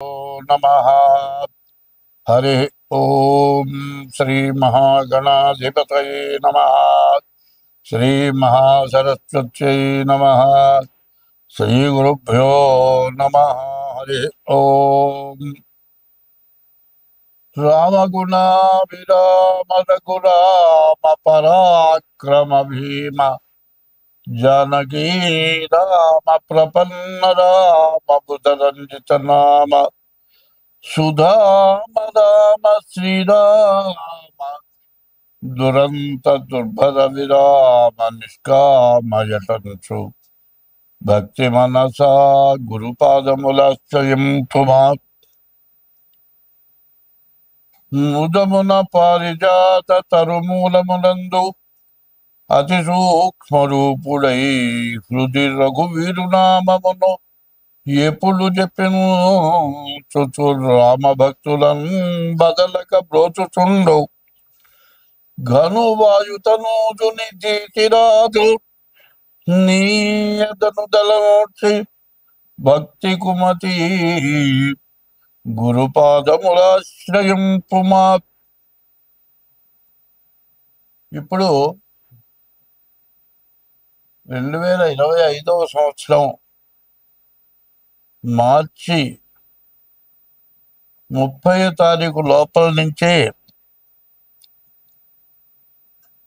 नमः। हरि ओम श्री महागणाधिपतये नमः। श्री महासरस्वत्यै नमः। श्री गुरुभ्यो नमः। हरि ओम रामगुणाभिराम रघुराम पराक्रम भीम जानकी राम प्रपन्न राम बुधरंजित नाम सुधाम राम श्रीराम दुरंत दुर्भर विराम निष्काम यतंसु भक्ति मनसा गुरुपादमुलाश्रयं पुमा मुदमुन पारिजात तरुमूलमुనందు అతి సూక్ష్మరూపుడై హృది రఘువీరునామమును ఎప్పుడు చెప్పెను చుచు రామ భక్తులను బదలక బ్రోచుచుండు ఘనువాయుతనూజుని జీతిరాజు నీయదను దళమూర్చి భక్తి కుమతి గురుపాదములాశ్రయం పుమా. ఇప్పుడు 2025వ సంవత్సరం మార్చి 30వ తారీఖు లోపల నుంచే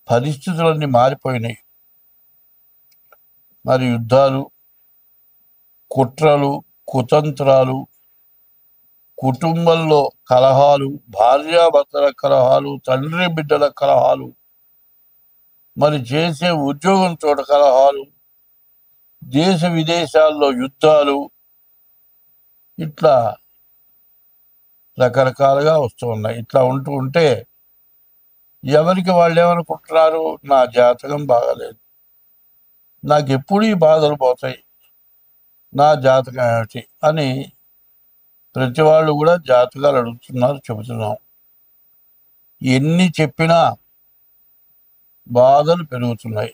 పరిస్థితులన్నీ మారిపోయినాయి. మరి యుద్ధాలు, కుట్రలు, కుతంత్రాలు, కుటుంబంలో కలహాలు, భార్యాభర్తల కలహాలు, తండ్రి బిడ్డల కలహాలు, మరి చేసే ఉద్యోగం చోట కలహాలు, దేశ విదేశాల్లో యుద్ధాలు, ఇట్లా రకరకాలుగా వస్తూ ఉన్నాయి. ఇట్లా ఉంటే ఎవరికి వాళ్ళు ఏమనుకుంటున్నారు, నా జాతకం బాగాలేదు, నాకు ఎప్పుడు ఈ బాధలు పోతాయి, నా జాతకం ఏమిటి అని ప్రతి వాళ్ళు కూడా జాతకాలు అడుగుతున్నారు, చెబుతున్నాం. ఎన్ని చెప్పినా బాధలు పెరుగుతున్నాయి.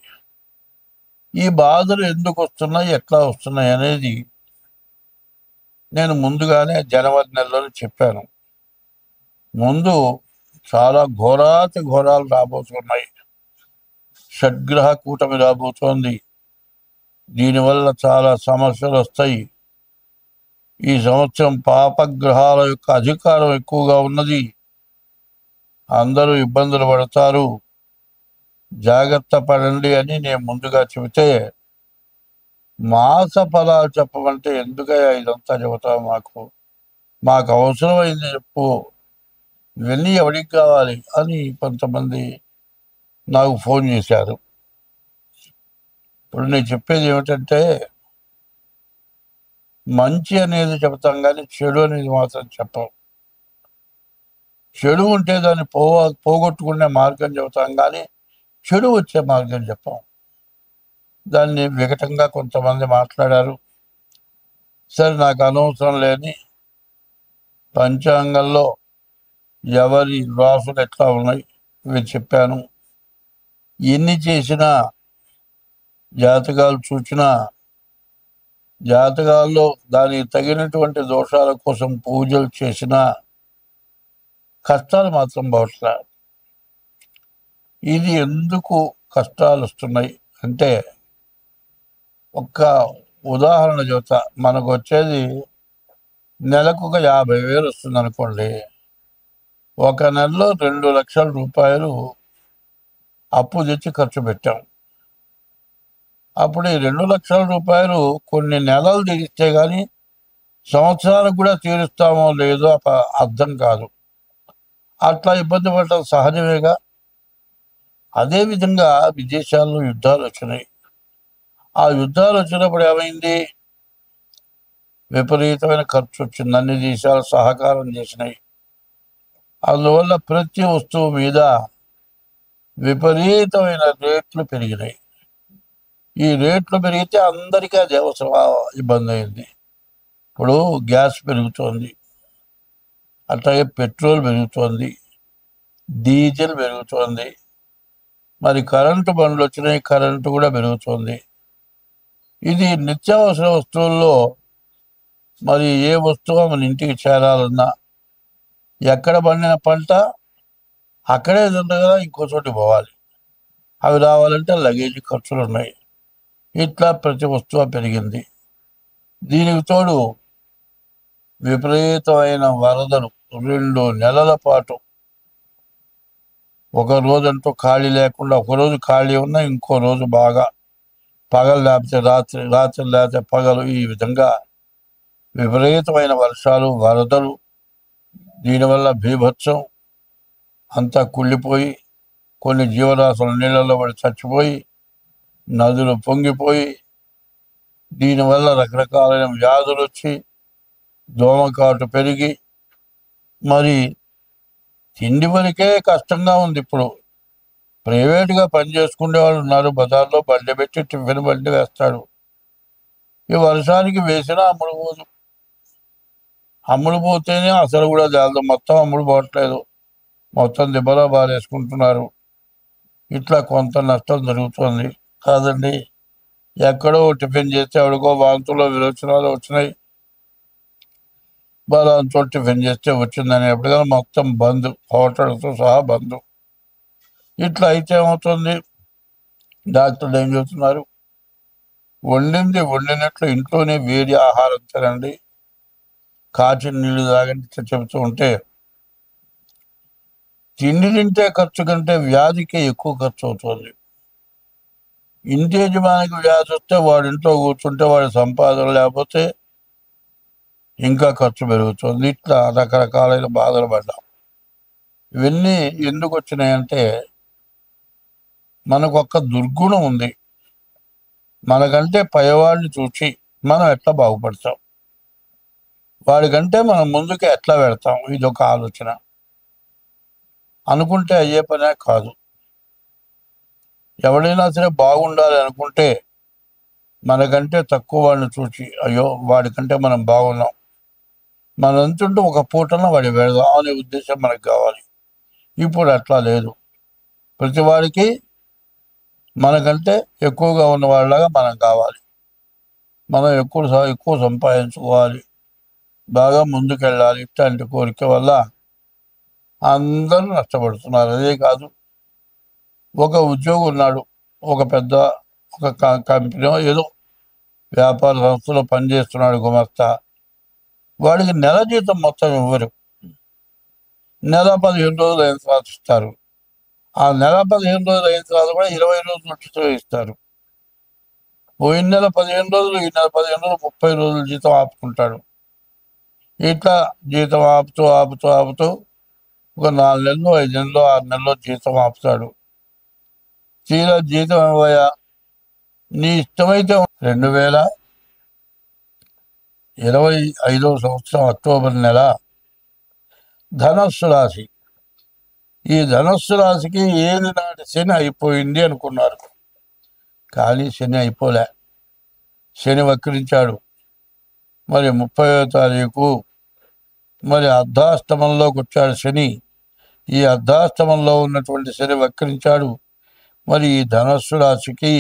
ఈ బాధలు ఎందుకు వస్తున్నాయి, ఎట్లా వస్తున్నాయి అనేది నేను ముందుగానే జనవరి నెలలోనే చెప్పాను. ముందు చాలా ఘోరాతి ఘోరాలు రాబోతున్నాయి. షడ్గ్రహ కూటమి రాబోతోంది. దీనివల్ల చాలా సమస్యలు వస్తాయి. ఈ సంవత్సరం పాపగ్రహాల యొక్క అధికారం ఎక్కువగా ఉన్నది. అందరూ ఇబ్బందులు పడతారు, జాగ్రత్త పడండి అని నేను ముందుగా చెబితే, మాస ఫలాలు చెప్పమంటే ఎందుకయ్యా ఇదంతా చెబుతావు, మాకు అవసరమైంది చెప్పు, ఇవన్నీ ఎవరికి కావాలి అని కొంతమంది నాకు ఫోన్ చేశారు. ఇప్పుడు నేను చెప్పేది ఏమిటంటే, మంచి అనేది చెబుతాం కానీ చెడు అనేది మాత్రం చెప్పం. చెడు ఉంటే దాన్ని పోగొట్టుకునే మార్గం చెబుతాం కానీ చెడు వచ్చే మార్గం చెప్పాం. దాన్ని వికటంగా కొంతమంది మాట్లాడారు. సరే, నాకు అనవసరం లేని పంచాంగంలో ఎవరి రాసులు ఎట్లా ఉన్నాయి ఇవి చెప్పాను. ఎన్ని చేసినా, జాతకాలు చూసినా, జాతకాల్లో దానికి తగినటువంటి దోషాల కోసం పూజలు చేసినా కష్టాలు మాత్రం పోవట్లా. ఇది ఎందుకు కష్టాలు వస్తున్నాయి అంటే, ఒక్క ఉదాహరణ చెబుతా. మనకు వచ్చేది నెలకు ఒక 50,000 వస్తుంది అనుకోండి. ఒక నెలలో 2 లక్షల రూపాయలు అప్పు తెచ్చి ఖర్చు పెట్టాం. అప్పుడు ఈ 2 లక్షల రూపాయలు కొన్ని నెలలు తీరిస్తే కానీ సంవత్సరానికి కూడా తీరుస్తామో లేదో అర్థం కాదు. అట్లా ఇబ్బంది పడటం సహజమేగా. అదేవిధంగా విదేశాల్లో యుద్ధాలు వచ్చినాయి. ఆ యుద్ధాలు వచ్చినప్పుడు ఏమైంది, విపరీతమైన ఖర్చు వచ్చింది. అన్ని దేశాలు సహకారం చేసినాయి. అందువల్ల ప్రతి వస్తువు మీద విపరీతమైన రేట్లు పెరిగినాయి. ఈ రేట్లు పెరిగితే అందరికీ అది అవసరం, ఇబ్బంది అయింది. ఇప్పుడు గ్యాస్ పెరుగుతోంది, అట్లాగే పెట్రోల్ పెరుగుతోంది, డీజిల్ పెరుగుతోంది, మరి కరెంటు బండ్లు వచ్చినాయి, కరెంటు కూడా పెరుగుతోంది. ఇది నిత్యావసర వస్తువుల్లో మరి ఏ వస్తువు మన ఇంటికి చేరాలన్నా ఎక్కడ పండిన పంట అక్కడే తింటుంది కదా, ఇంకో చోటికి పోవాలి. అవి రావాలంటే లగేజ్ ఖర్చులు ఉన్నాయి. ఇట్లా ప్రతి వస్తువు పెరిగింది. దీనికి తోడు విపరీతమైన వరదలు 2 నెలల పాటు. ఒక రోజంటూ ఖాళీ లేకుండా, ఒకరోజు ఖాళీ ఉన్నా ఇంకో రోజు బాగా పగలు లేకపోతే రాత్రి, రాత్రి లేకపోతే పగలు, ఈ విధంగా విపరీతమైన వర్షాలు, వరదలు. దీనివల్ల బీభత్సం, అంతా కుళ్ళిపోయి కొన్ని జీవరాశులు నీళ్ళలో పడి చచ్చిపోయి, నదులు పొంగిపోయి, దీనివల్ల రకరకాలైన వ్యాధులు వచ్చి దోమకాటు పెరిగి మరి తిండి వరకే కష్టంగా ఉంది. ఇప్పుడు ప్రైవేట్గా పనిచేసుకునే వాళ్ళు ఉన్నారు, బజార్లో బండి పెట్టి టిఫిన్ బండి వేస్తాడు. ఈ వర్షానికి వేసినా అమ్ముడు పోదు. అమ్ముడు పోతేనే అసలు కూడా జాలదు, మొత్తం అమ్ముడు పోవట్లేదు, మొత్తం దిబ్బలా బారేసుకుంటున్నారు. ఇట్లా కొంత నష్టం జరుగుతుంది కాదండి. ఎక్కడో టిఫిన్ చేస్తే ఎవడికో వాంతులో విరోచనాలు వచ్చినాయి, బలాంతో టిఫిన్ చేస్తే వచ్చిందని ఎప్పటికైనా మొత్తం బంద్, హోటల్తో సహా బంద్. ఇట్లా అయితే ఏమవుతుంది? డాక్టర్లు ఏం చెబుతున్నారు? వండింది వండినట్లు ఇంట్లోనే వేడి ఆహారం తినండి, కాచిన నీళ్లు తాగండి చెబుతూ ఉంటే, తిండి తింటే ఖర్చు కంటే వ్యాధికి ఎక్కువ ఖర్చు అవుతుంది. ఇంటి యజమానికి వ్యాధి వస్తే వాడి ఇంట్లో కూర్చుంటే వాడి సంపాదన లేకపోతే ఇంకా ఖర్చు పెరుగుతుంది. ఇట్లా రకరకాలైన బాధలు పడ్డాం. ఇవన్నీ ఎందుకు వచ్చినాయంటే, మనకు ఒక్క దుర్గుణం ఉంది. మనకంటే పైవాడిని చూసి మనం ఎట్లా బాగుపడతాం, వాడికంటే మనం ముందుకు ఎట్లా పెడతాం, ఇదొక ఆలోచన. అనుకుంటే అయ్యే పనే కాదు. ఎవడైనా సరే బాగుండాలి అనుకుంటే మనకంటే తక్కువ వాడిని చూసి, అయ్యో వాడికంటే మనం బాగున్నాం, మనంతుంటూ ఒక పూటన వాడి పెడదాం అనే ఉద్దేశం మనకు కావాలి. ఇప్పుడు అట్లా లేదు. ప్రతి వాడికి మనకంటే ఎక్కువగా ఉన్న వాళ్ళలాగా మనం కావాలి, మనం ఎక్కువ సంపాదించుకోవాలి, బాగా ముందుకెళ్ళాలి. ఇట్లాంటి కోరిక వల్ల అందరూ నష్టపడుతున్నారు. అదే కాదు, ఒక ఉద్యోగి ఉన్నాడు, ఒక పెద్ద ఒక కంపెనీ ఏదో వ్యాపార సంస్థలో పనిచేస్తున్నాడు గుమస్తా. వాడికి నెల జీతం మొత్తం ఇవ్వరు, నెల 15 రోజులు అయిన తర్వాత ఇస్తారు. ఆ నెల 15 రోజులు అయిన తర్వాత కూడా 20 రోజులు ఉచితం ఇస్తారు. పోయిన నెల 15 రోజులు, ఈ నెల 15 రోజులు, 30 రోజులు జీతం ఆపుకుంటాడు. ఇట్లా జీతం ఆపుతూ ఆపుతూ ఆపుతూ ఒక 4 నెలలు, 5 నెలలు, 6 నెలలు జీతం ఆపుతాడు. తీరా జీతం ఇవ్వయా, నీ ఇష్టమైతే 2025 సంవత్సరం అక్టోబర్ నెల ధనస్సు రాశి. ఈ ధనస్సు రాశికి ఏది నాటి శని అయిపోయింది అనుకున్నారు, కానీ శని అయిపోలే. శని వక్రించాడు. మరి 30వ తారీఖు మరి అర్ధాష్టమంలోకి వచ్చాడు శని. ఈ అర్ధాష్టమంలో ఉన్నటువంటి శని వక్రించాడు. మరి ఈ ధనస్సు రాశికి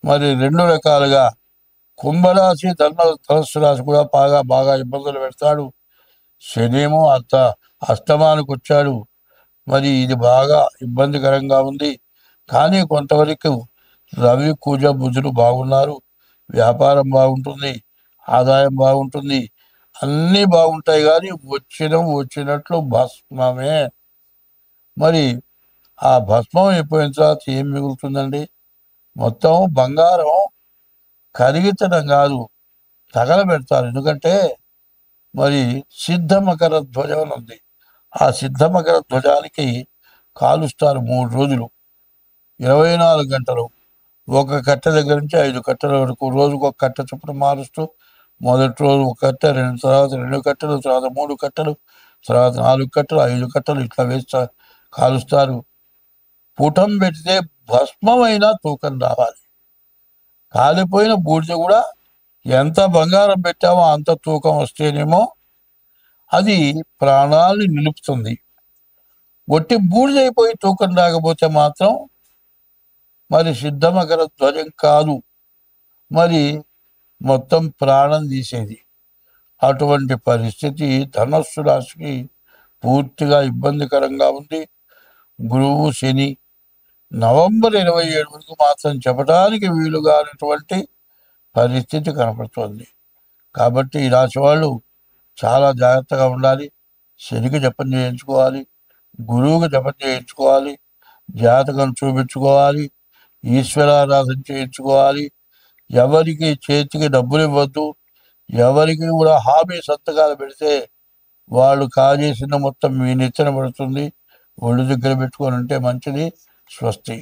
మరి 2 రకాలుగా, కుంభరాశి, ధనస్సు రాశి కూడా బాగా బాగా ఇబ్బందులు పెడతాడు. శనేమో అష్టమానికి వచ్చాడు. మరి ఇది బాగా ఇబ్బందికరంగా ఉంది. కానీ కొంతవరకు రవి, కుజ, బుధులు బాగున్నారు, వ్యాపారం బాగుంటుంది, ఆదాయం బాగుంటుంది, అన్నీ బాగుంటాయి. కానీ వచ్చినట్లు భస్మమే. మరి ఆ భస్మం అయిపోయిన తర్వాత ఏం మిగులుతుందండి? మొత్తం బంగారం కరిగించడం కాదు, తగలబెడతారు. ఎందుకంటే మరి సిద్ధ మకర ధ్వజం అని ఉంది. ఆ సిద్ధ మకర ధ్వజానికి కాలుస్తారు 3 రోజులు, 24 గంటలు. ఒక కట్టె దగ్గర నుంచి 5 కట్టెల వరకు, రోజుకు ఒక కట్టె చొప్పున మారుస్తూ, మొదటి రోజు ఒక కట్టె, తర్వాత 2 కట్టెలు, తర్వాత 3 కట్టెలు, తర్వాత 4 కట్టెలు, 5 కట్టెలు, ఇట్లా వేస్తా కాలుస్తారు. పుటం పెడితే భస్మమైనా తూకం రావాలి. కాలిపోయిన బూడిద కూడా ఎంత బంగారం పెట్టామో అంత తూకం వస్తేనేమో అది ప్రాణాలను నిలుపుతుంది. ఒట్టి బూడిదైపోయి తూకం రాకపోతే మాత్రం మరి సిద్ధమకర ధ్వజం కాదు, మరి మొత్తం ప్రాణం తీసేది. అటువంటి పరిస్థితి ధనస్సు రాశికి పూర్తిగా ఇబ్బందికరంగా ఉంది. గురువు శని నవంబర్ 27 వరకు మాత్రం చెప్పడానికి వీలుగానటువంటి పరిస్థితి కనపడుతోంది. కాబట్టి ఈ రాశి వాళ్ళు చాలా జాగ్రత్తగా ఉండాలి. శనికి జపం చేయించుకోవాలి, గురువుకి జపం చేయించుకోవాలి, జాతకం చూపించుకోవాలి, ఈశ్వరారాధన చేయించుకోవాలి. ఎవరికి చేతికి డబ్బులు ఇవ్వద్దు. ఎవరికి కూడా హామీ సంతకాలు పెడితే వాళ్ళు కాజేసిన మొత్తం మీ నెత్తిన పడుతుంది. ఒళ్ళు దగ్గర పెట్టుకొని ఉంటే మంచిది. స్వస్తి.